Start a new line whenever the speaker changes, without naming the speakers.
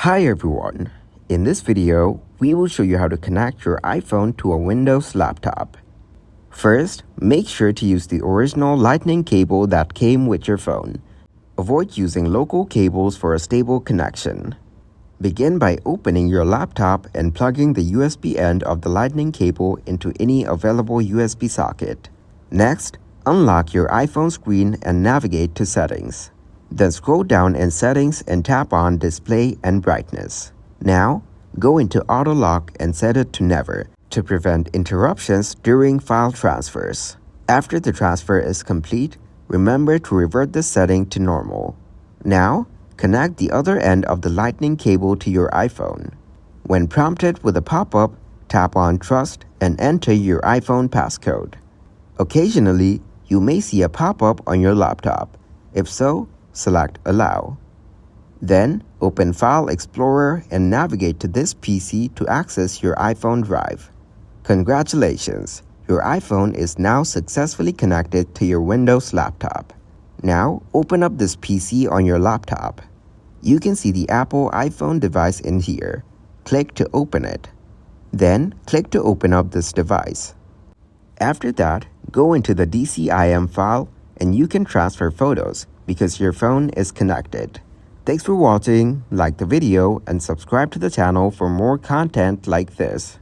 Hi everyone, in this video, we will show you how to connect your iPhone to a Windows laptop. First, make sure to use the original lightning cable that came with your phone. Avoid using local cables for a stable connection. Begin by opening your laptop and plugging the USB end of the lightning cable into any available USB socket. Next, unlock your iPhone screen and navigate to Settings. Then scroll down in Settings and tap on Display and Brightness. Now, go into Auto Lock and set it to Never to prevent interruptions during file transfers. After the transfer is complete, remember to revert the setting to normal. Now, connect the other end of the lightning cable to your iPhone. When prompted with a pop-up, tap on Trust and enter your iPhone passcode. Occasionally, you may see a pop-up on your laptop. If so, select Allow. Then, open File Explorer and navigate to this PC to access your iPhone drive. Congratulations! Your iPhone is now successfully connected to your Windows laptop. Now, open up this PC on your laptop. You can see the Apple iPhone device in here. Click to open it. Then, click to open up this device. After that, go into the DCIM file and you can transfer photos because your phone is connected. Thanks for watching, like the video, and subscribe to the channel for more content like this.